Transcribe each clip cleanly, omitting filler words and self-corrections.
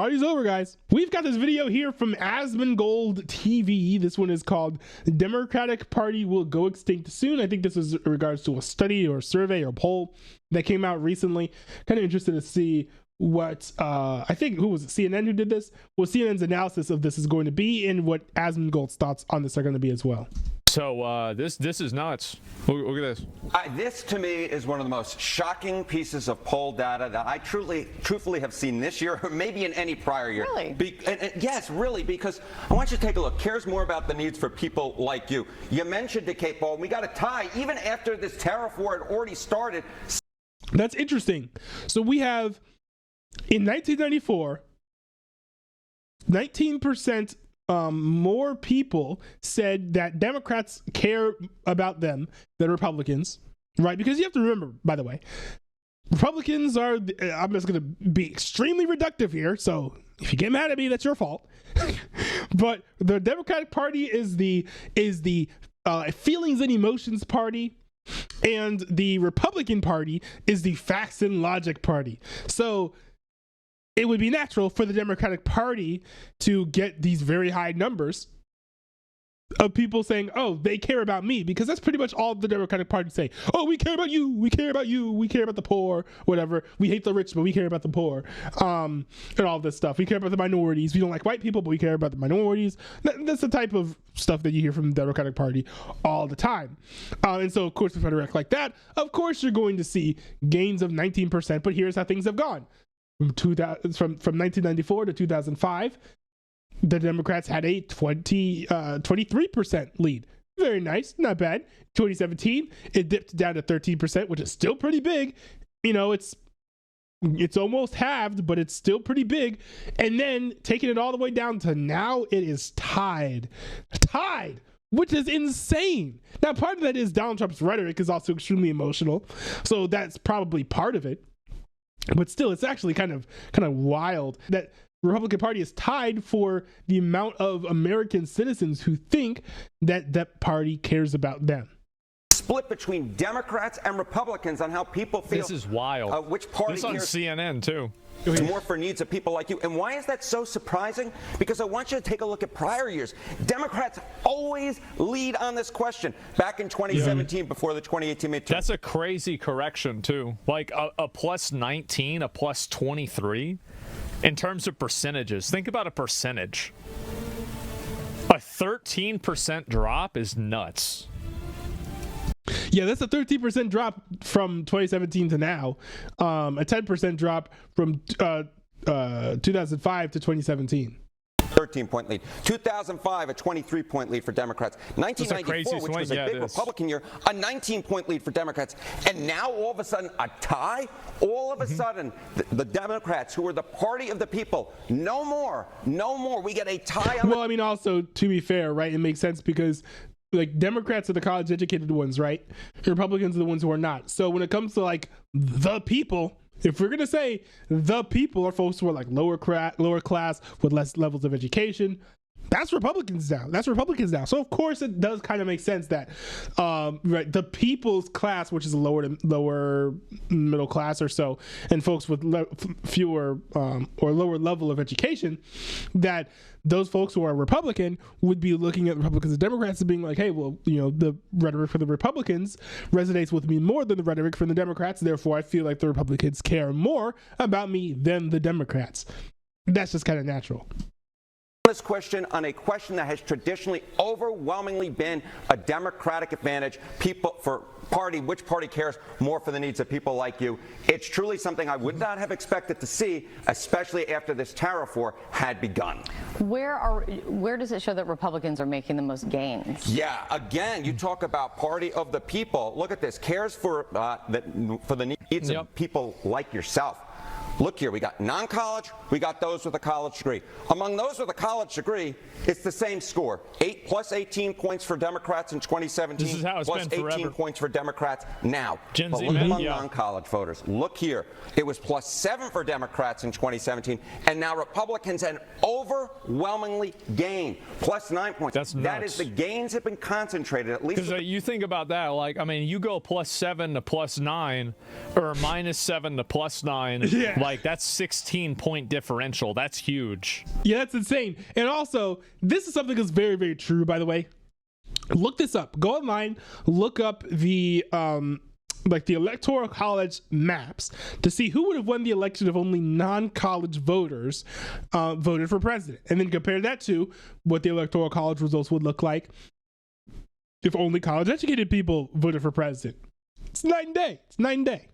Party's over, guys. We've got this video here from Asmongold TV. This one is called Democratic Party Will Go Extinct Soon. I think this is in regards to a study or survey or poll that came out recently. Kind of interested to see what, I think, who was it, CNN who did this? Well, CNN's analysis of this is going to be and what Asmongold's thoughts on this are going to be as well. So this is nuts. Look at this. This to me is one of the most shocking pieces of poll data that I truthfully have seen this year, or maybe in any prior year. Really? Yes, really, because I want you to take a look. Cares more about the needs for people like you. You mentioned it, Kate Ball. We got a tie even after this tariff war had already started. That's interesting. So we have, in 1994, 19% more people said that Democrats care about them than Republicans, right? Because you have to remember, by the way, Republicans are, I'm just going to be extremely reductive here, so if you get mad at me, that's your fault. But the Democratic Party is the feelings and emotions party, and the Republican Party is the facts and logic party. So it would be natural for the Democratic Party to get these very high numbers of people saying, oh, they care about me, because that's pretty much all the Democratic Party say. Oh, we care about you, we care about you, we care about the poor, whatever. We hate the rich, but we care about the poor, and all this stuff. We care about the minorities. We don't like white people, but we care about the minorities. That's the type of stuff that you hear from the Democratic Party all the time. And so, of course, with rhetoric like that, of course, you're going to see gains of 19%, but here's how things have gone. From 1994 to 2005, the Democrats had a 23% lead. Very nice, not bad. 2017, it dipped down to 13%, which is still pretty big. You know, it's almost halved, but it's still pretty big. And then taking it all the way down to now, it is tied, which is insane. Now, part of that is Donald Trump's rhetoric is also extremely emotional, so that's probably part of it. But still, it's actually kind of wild that the Republican Party is tied for the amount of American citizens who think that that party cares about them. Split between Democrats and Republicans on how people feel. This is wild. Which party this on cares CNN too. more for needs of people like you. And why is that so surprising? Because I want you to take a look at prior years. Democrats always lead on this question. Back in 2017, before the 2018 midterm. That's a crazy correction too. Like a plus 19, a plus 23 in terms of percentages. Think about a percentage. A 13% drop is nuts. Yeah, that's a 13% drop from 2017 to now. A 10% drop from 2005 to 2017. 13-point lead. 2005, a 23-point lead for Democrats. 1994, which was a big Republican year, a 19-point lead for Democrats. And now, all of a sudden, a tie? All of a sudden, the Democrats, who are the party of the people, no more. We get a tie on Well, I mean, also, to be fair, right, it makes sense because like Democrats are the college educated ones, right? Republicans are the ones who are not. So when it comes to like the people, if we're gonna say the people are folks who are like lower class with less levels of education, that's Republicans now. So of course it does kind of make sense that right, the people's class, which is a lower middle class or so, and folks with fewer or lower level of education, that those folks who are Republican would be looking at Republicans and Democrats and being like, hey, well, you know, the rhetoric for the Republicans resonates with me more than the rhetoric from the Democrats. Therefore, I feel like the Republicans care more about me than the Democrats. That's just kind of natural. This question on a question that has traditionally overwhelmingly been a Democratic advantage. Which party cares more for the needs of people like you? It's truly something I would not have expected to see, especially after this tariff war had begun. Where does it show that Republicans are making the most gains? Yeah, again, you talk about party of the people. Look at this. Cares for the needs of people like yourself. Look here, we got non-college, we got those with a college degree. Among those with a college degree, it's the same score. Plus 18 points for Democrats in 2017. This is how it's plus been 18 forever. points for Democrats now. Gen but Z look men, among yeah. non-college voters. Look here. It was plus 7 for Democrats in 2017, and now Republicans an overwhelmingly gain. Plus 9 points. That's nuts. That is the gains have been concentrated, at least. Because you think about that, like, I mean, you go plus 7 to plus 9, or minus 7 to plus 9. Yeah. Like, that's 16-point differential. That's huge. Yeah, that's insane. And also, this is something that's very, very true, by the way. Look this up. Go online, look up the the electoral college maps to see who would have won the election if only non-college voters voted for president, and then compare that to what the electoral college results would look like if only college-educated people voted for president. It's night and day. It's night and day.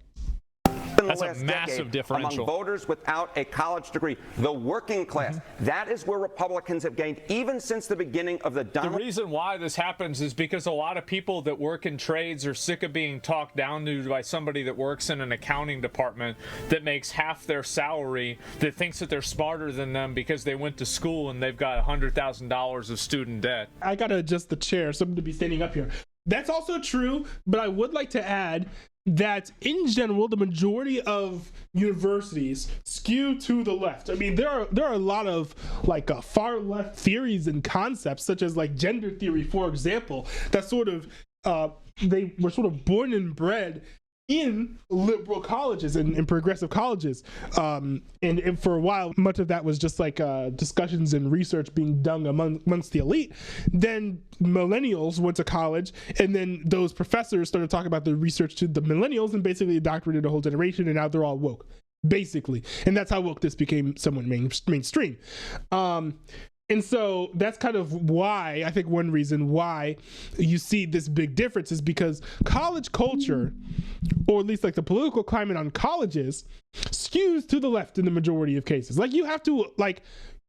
That's a massive differential. Among voters without a college degree, the working class. That is where Republicans have gained even since the beginning of the The reason why this happens is because a lot of people that work in trades are sick of being talked down to by somebody that works in an accounting department that makes half their salary, that thinks that they're smarter than them because they went to school and they've got $100,000 of student debt. I gotta adjust the chair so I'm gonna be standing up here. That's also true, but I would like to add that in general, the majority of universities skew to the left. I mean, there are a lot of like far left theories and concepts, such as like gender theory, for example, that sort of they were sort of born and bred in liberal colleges and progressive colleges, and for a while much of that was just like discussions and research being done amongst the elite. Then millennials went to college, and then those professors started talking about the research to the millennials and basically indoctrinated a whole generation, and now they're all woke, basically. And that's how woke this became somewhat mainstream. And so that's kind of why, I think one reason why you see this big difference is because college culture, or at least like the political climate on colleges, skews to the left in the majority of cases. Like, you have to like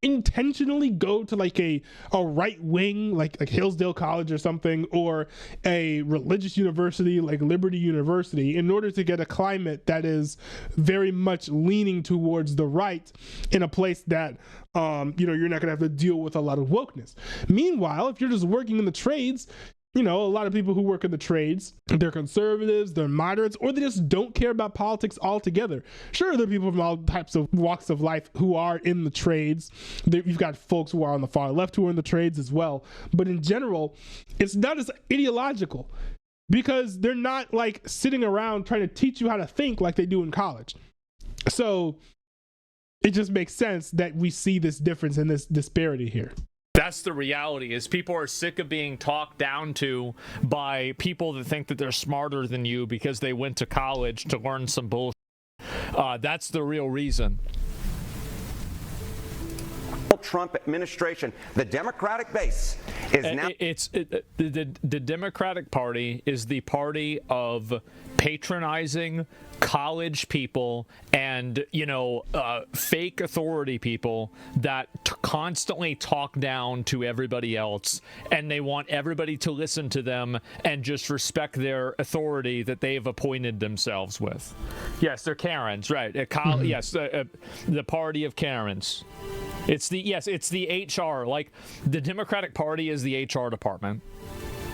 intentionally go to like a right wing like Hillsdale College or something, or a religious university like Liberty University, in order to get a climate that is very much leaning towards the right, in a place that you're not gonna have to deal with a lot of wokeness. Meanwhile, if you're just working in the trades, a lot of people who work in the trades, they're conservatives, they're moderates, or they just don't care about politics altogether. Sure, there are people from all types of walks of life who are in the trades. You've got folks who are on the far left who are in the trades as well. But in general, it's not as ideological, because they're not like sitting around trying to teach you how to think like they do in college. So it just makes sense that we see this difference and this disparity here. That's the reality, is people are sick of being talked down to by people that think that they're smarter than you because they went to college to learn some bullshit. That's the real reason. Trump administration, the Democratic base is now... The Democratic Party is the party of patronizing college people and fake authority people that constantly talk down to everybody else, and they want everybody to listen to them and just respect their authority that they've appointed themselves with. Yes, they're Karens, right? Yes, the party of Karens. It's the HR. Like, the Democratic Party is the HR department.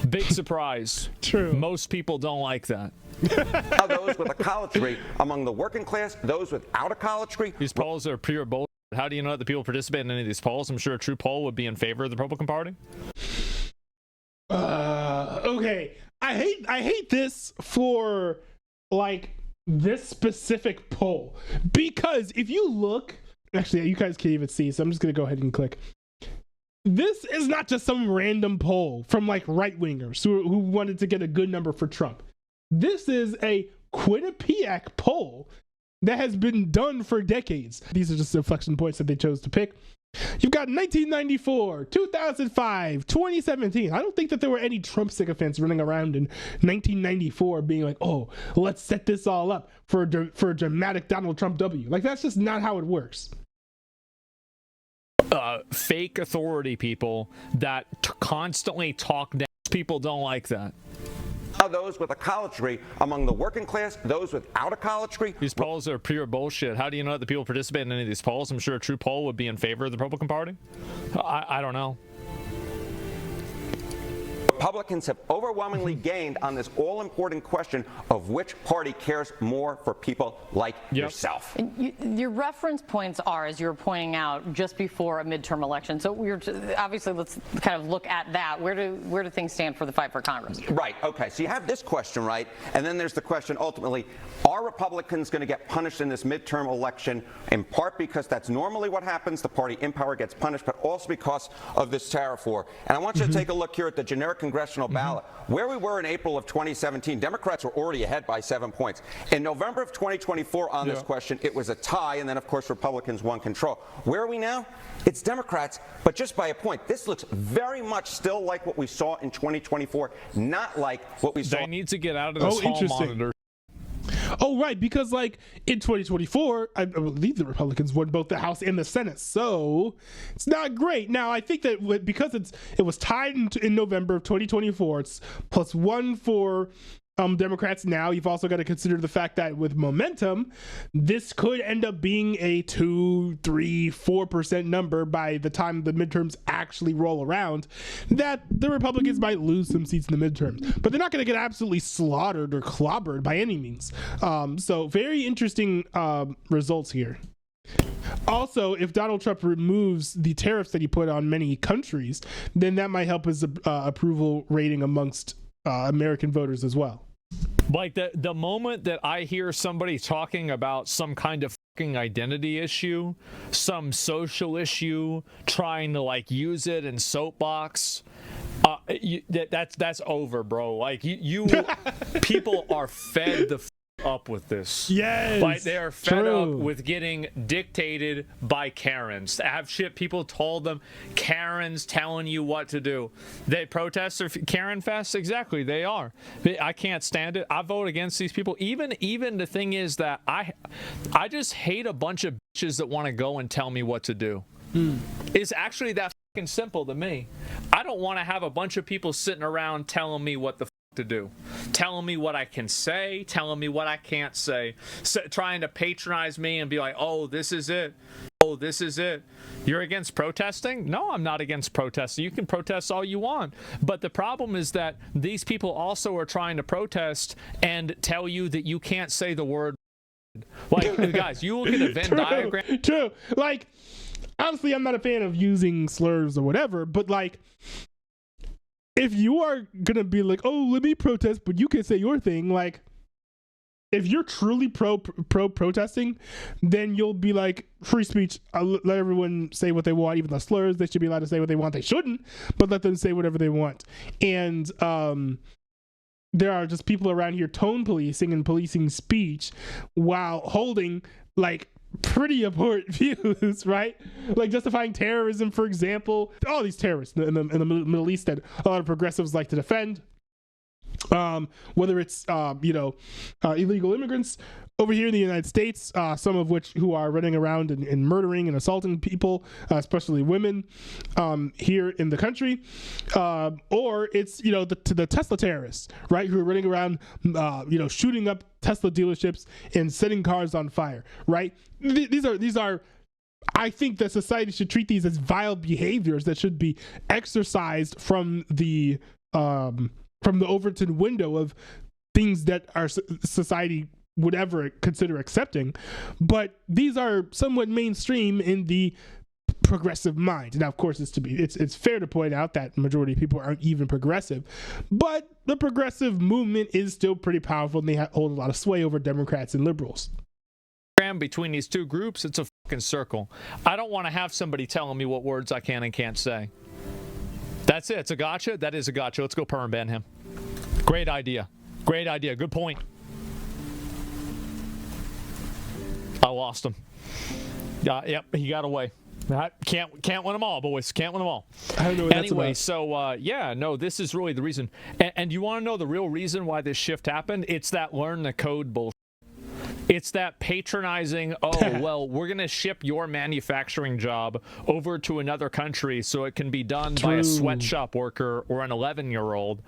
Big surprise. True. Most people don't like that. Now those with a college degree among the working class, those without a college degree. These polls are pure bullshit. How do you know that the people participating in any of these polls? I'm sure a true poll would be in favor of the Republican Party. Okay. I hate this for like this specific poll, because if you look, actually you guys can't even see, so I'm just gonna go ahead and click. This is not just some random poll from like right-wingers who wanted to get a good number for Trump. This is a Quinnipiac poll that has been done for decades. These are just inflection points that they chose to pick. You've got 1994, 2005, 2017. I don't think that there were any Trump sycophants running around in 1994 being like, oh, let's set this all up for a dramatic Donald Trump W. Like, that's just not how it works. Fake authority people that constantly talk down. People don't like that. Now those with a college degree among the working class, those without a college degree. These polls are pure bullshit. How do you know that the people participating in any of these polls? I'm sure a true poll would be in favor of the Republican Party. I don't know. Republicans have overwhelmingly gained on this all-important question of which party cares more for people like yourself. Your reference points are, as you were pointing out, just before a midterm election. So obviously, let's kind of look at that. Where do things stand for the fight for Congress? Right. Okay. So you have this question, right? And then there's the question, ultimately, are Republicans going to get punished in this midterm election, in part because that's normally what happens, the party in power gets punished, but also because of this tariff war. And I want you to take a look here at the generic congressional ballot. Where we were in April of 2017, Democrats were already ahead by 7 points. In November of 2024 on this question, it was a tie, and then, of course, Republicans won control. Where are we now? It's Democrats, but just by a point. This looks very much still like what we saw in 2024, not like what we saw. They need to get out of this hall monitor. Oh, right, because like in 2024, I believe the Republicans won both the House and the Senate, so it's not great. Now, I think that because it was tied in November of 2024, it's +1 for Democrats now. You've also got to consider the fact that with momentum, this could end up being a 2, 3, 4% number by the time the midterms actually roll around, that the Republicans might lose some seats in the midterms, but they're not going to get absolutely slaughtered or clobbered by any means. So very interesting results here. Also, if Donald Trump removes the tariffs that he put on many countries, then that might help his approval rating amongst American voters as well. Like the moment that I hear somebody talking about some kind of fucking identity issue, some social issue, trying to like use it in soapbox, that's over, bro. Like you people are fed the up with this. Yes. Like they are fed up with getting dictated by Karens. Have shit people told them, Karens telling you what to do. They protest or Karen fest? Exactly, they are. I can't stand it. I vote against these people. Even the thing is that I just hate a bunch of bitches that want to go and tell me what to do. It's actually that fucking simple to me. I don't want to have a bunch of people sitting around telling me what the to do, telling me what I can say, telling me what I can't say, trying to patronize me and be like, oh, this is it. Oh, this is it. You're against protesting? No, I'm not against protesting. You can protest all you want. But the problem is that these people also are trying to protest and tell you that you can't say the word. Like, guys, you look at a Venn diagram. True. Like, honestly, I'm not a fan of using slurs or whatever, but like, if you are gonna be like, oh, let me protest, but you can say your thing, like, if you're truly pro protesting, then you'll be like, free speech, let everyone say what they want, even the slurs, they should be allowed to say what they want. They shouldn't, but let them say whatever they want. And there are just people around here tone policing and policing speech while holding like pretty abhorrent views, right? Like justifying terrorism, for example. All these terrorists in the Middle East that a lot of progressives like to defend. Whether it's illegal immigrants over here in the United States, some of which who are running around and murdering and assaulting people, especially women, here in the country, or it's the Tesla terrorists, right, who are running around, shooting up Tesla dealerships and setting cars on fire, right? These are. I think that society should treat these as vile behaviors that should be exorcised from the Overton window of things that our society would ever consider accepting. But these are somewhat mainstream in the progressive mind. Now, of course, it's fair to point out that the majority of people aren't even progressive, but the progressive movement is still pretty powerful, and they hold a lot of sway over Democrats and liberals. Between these two groups, it's a fucking circle. I don't want to have somebody telling me what words I can and can't say. That's it. It's a gotcha. That is a gotcha. Let's go perm ban him. Great idea. Great idea. Good point. I lost him. Yep, he got away. Can't win them all, boys. Can't win them all. I don't know what anyway, that's so this is really the reason. And you want to know the real reason why this shift happened? It's that learn the code bullshit. It's that patronizing, well, we're going to ship your manufacturing job over to another country so it can be done by a sweatshop worker or an 11-year-old.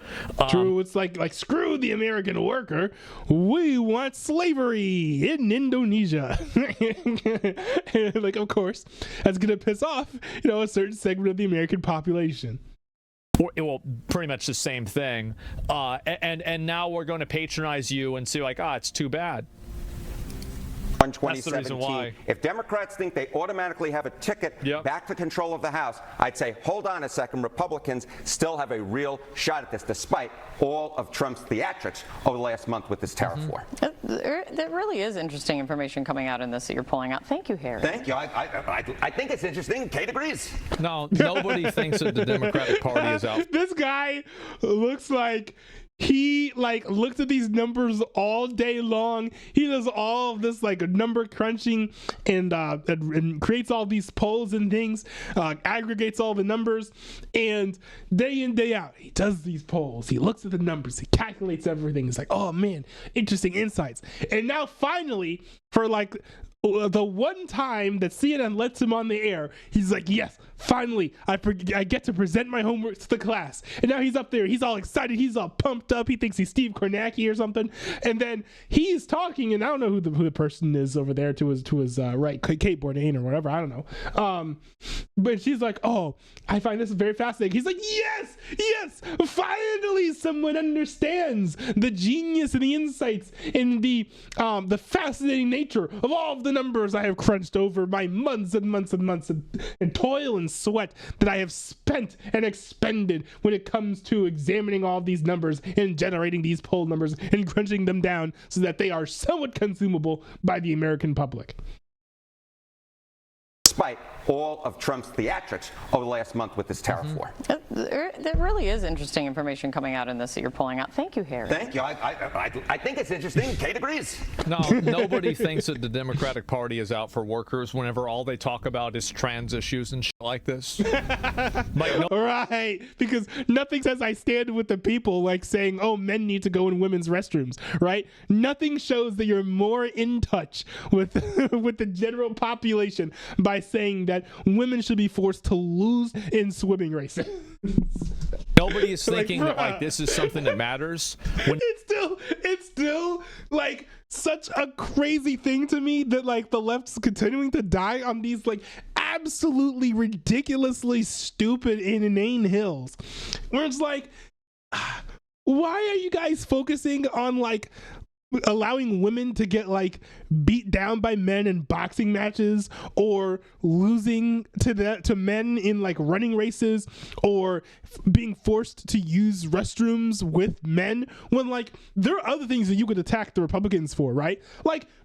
True. It's like screw the American worker. We want slavery in Indonesia. Like, of course, that's going to piss off, a certain segment of the American population. well, pretty much the same thing. And now we're going to patronize you and say like, it's too bad. In That's the reason 2017, why. if Democrats think they automatically have a ticket back to control of the House, I'd say, hold on a second, Republicans still have a real shot at this, despite all of Trump's theatrics over the last month with this tariff war. There really is interesting information coming out in this that you're pulling out. Thank you, Harry. Thank you. I think it's interesting. Kate agrees. No, nobody thinks that the Democratic Party is out. This guy looks like he looks at these numbers all day long. He does all of this number crunching and creates all these polls and things, aggregates all the numbers, and day in, day out, he does these polls. He looks at the numbers, he calculates everything. He's like, oh man, interesting insights. And now finally, for the one time that CNN lets him on the air, he's like, yes, finally, I get to present my homework to the class. And now he's up there, he's all excited, he's all pumped up, he thinks he's Steve Kornacki or something. And then he's talking, and I don't know who the person is over there to his right, Kate Bourdain or whatever, I don't know. But she's like, oh, I find this very fascinating. He's like, yes, finally someone understands the genius and the insights and the fascinating nature of all of the numbers I have crunched over my months and months and months and toil and sweat that I have spent and expended when it comes to examining all these numbers and generating these poll numbers and crunching them down so that they are somewhat consumable by the American public. Despite all of Trump's theatrics over the last month with this tariff war. There really is interesting information coming out in this that you're pulling out. Thank you, Harry. Thank you. I think it's interesting. Kate agrees. No, nobody thinks that the Democratic Party is out for workers whenever all they talk about is trans issues and shit like this. Right, because nothing says I stand with the people like saying, oh, men need to go in women's restrooms, right? Nothing shows that you're more in touch with with the general population by saying that women should be forced to lose in swimming races. Nobody is thinking that this is something that matters. When it's still such a crazy thing to me that the left's continuing to die on these absolutely ridiculously stupid and inane hills, where it's why are you guys focusing on allowing women to get beat down by men in boxing matches, or losing to men in running races, or being forced to use restrooms with men, when there are other things that you could attack the Republicans for, right?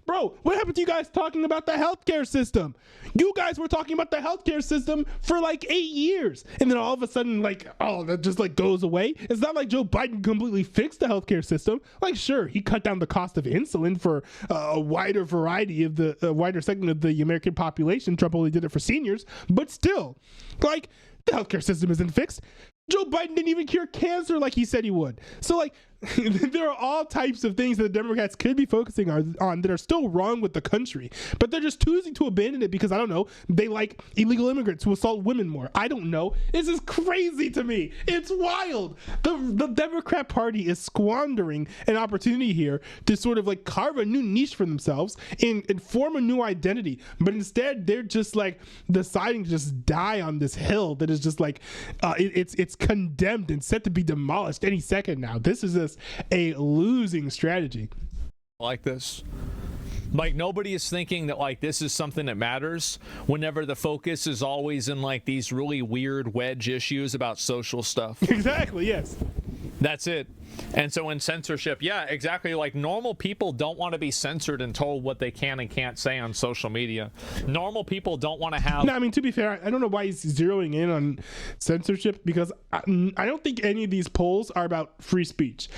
Bro, what happened to you guys talking about the healthcare system? You guys were talking about the healthcare system for 8 years, and then all of a sudden that just goes away. It's not like Joe Biden completely fixed the healthcare system. Sure, he cut down the cost of insulin for a wider variety of a wider segment of the American population. Trump only did it for seniors, but still, the healthcare system isn't fixed. Joe Biden didn't even cure cancer like he said he would. So there are all types of things that the Democrats could be focusing on that are still wrong with the country, but they're just choosing to abandon it because, I don't know, they like illegal immigrants who assault women more. I don't know. This is crazy to me. It's wild. The Democrat Party is squandering an opportunity here to sort of carve a new niche for themselves and form a new identity, but instead they're just deciding to just die on this hill that is just it's condemned and set to be demolished any second now. This is a losing strategy. This. Nobody is thinking that this is something that matters whenever the focus is always in these really weird wedge issues about social stuff. Exactly, yes. That's it. And so in censorship, yeah, exactly. Normal people don't want to be censored and told what they can and can't say on social media. Normal people don't want to have... No, I mean, to be fair, I don't know why he's zeroing in on censorship, because I don't think any of these polls are about free speech.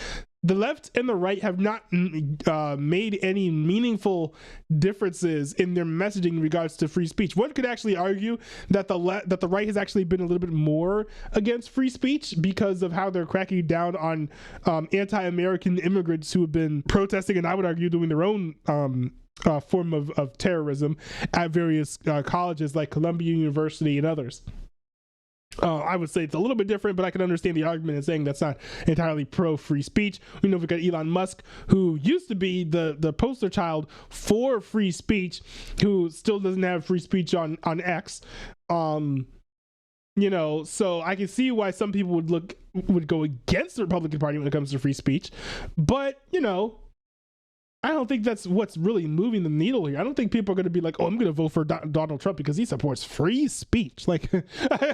The left and the right have not made any meaningful differences in their messaging in regards to free speech. One could actually argue that the right has actually been a little bit more against free speech because of how they're cracking down on anti-American immigrants who have been protesting, and I would argue doing their own form of terrorism at various colleges like Columbia University and others. I would say it's a little bit different, but I can understand the argument in saying that's not entirely pro-free speech. We know we've got Elon Musk, who used to be the poster child for free speech, who still doesn't have free speech on X. You know, so I can see why some people would go against the Republican Party when it comes to free speech. But, you know, I don't think that's what's really moving the needle here. I don't think people are going to be like, oh, I'm going to vote for Donald Trump because he supports free speech. Like, I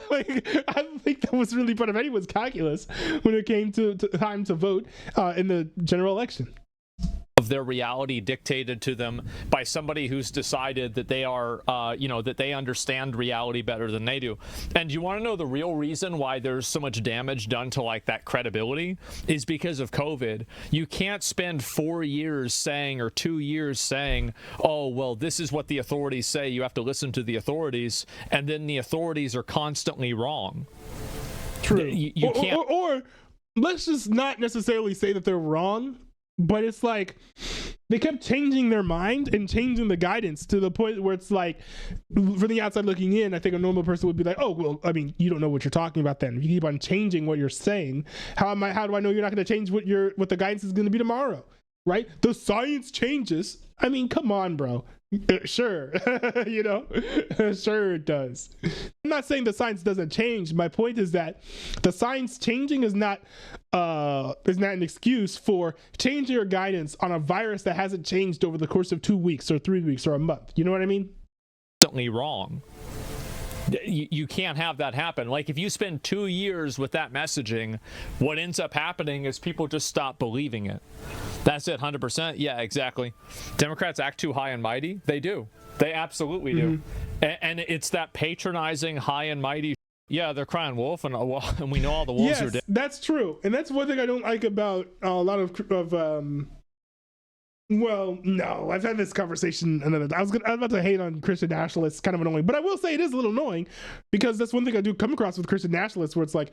don't think that was really part of anyone's calculus when it came to time to vote in the general election. Of their reality dictated to them by somebody who's decided that they are, that they understand reality better than they do. And you want to know the real reason why there's so much damage done to like that credibility is because of COVID. You can't spend 4 years saying or 2 years saying, oh, well, this is what the authorities say. You have to listen to the authorities. And then the authorities are constantly wrong. True. You can't. Or let's just not necessarily say that they're wrong. But it's like they kept changing their mind and changing the guidance to the point where it's like, for the outside looking in, I think a normal person would be like, oh, well, I mean, you don't know what you're talking about then. If you keep on changing what you're saying, how do I know you're not going to change what the guidance is going to be tomorrow, right? The science changes. I mean, come on, bro. Sure. You know, sure it does. I'm not saying the science doesn't change. My point is that the science changing is not an excuse for changing your guidance on a virus that hasn't changed over the course of 2 weeks or 3 weeks or a month. You know what I mean? Constantly wrong. You can't have that happen. Like if you spend 2 years with that messaging, what ends up happening is people just stop believing it. That's it, 100%. Yeah, exactly. Democrats act too high and mighty. They do. They absolutely do. And it's that patronizing high and mighty. Yeah, they're crying wolf, and we know all the wolves are dead. That's true. And that's one thing I don't like about a lot of well, no, I've had this conversation I was about to hate on Christian nationalists, kind of annoying, but I will say it is a little annoying because that's one thing I do come across with Christian nationalists where it's like,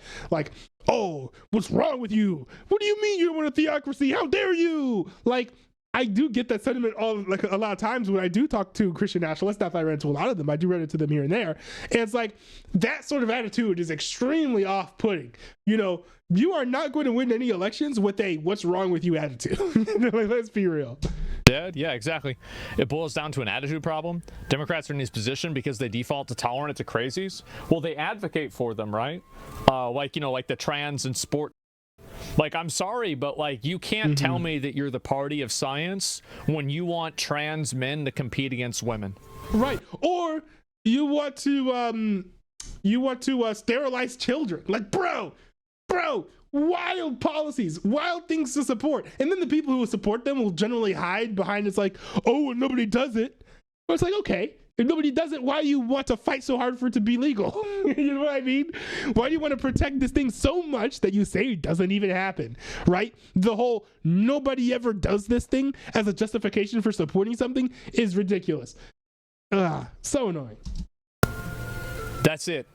oh, what's wrong with you? What do you mean you don't want a theocracy? How dare you? Like, I do get that sentiment a lot of times when I do talk to Christian nationalists. Not that I run into a lot of them, I do run into them here and there. And it's like that sort of attitude is extremely off-putting. You know, you are not going to win any elections with a "what's wrong with you" attitude. Like, let's be real. Dead? Yeah, exactly. It boils down to an attitude problem. Democrats are in this position because they default to tolerant to crazies. Well, they advocate for them, right? Like the trans and sport. Like, I'm sorry, but like you can't tell me that you're the party of science when you want trans men to compete against women. Right. Or you want to sterilize children. Like, bro, wild policies, wild things to support. And then the people who support them will generally hide behind it's like, oh, and nobody does it. But it's like, okay, if nobody does it, why do you want to fight so hard for it to be legal? You know what I mean? Why do you want to protect this thing so much that you say it doesn't even happen, right? The whole nobody ever does this thing as a justification for supporting something is ridiculous. So annoying. That's it.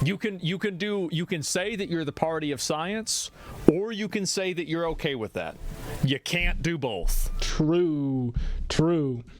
You can say that you're the party of science, or you can say that you're okay with that. You can't do both. True.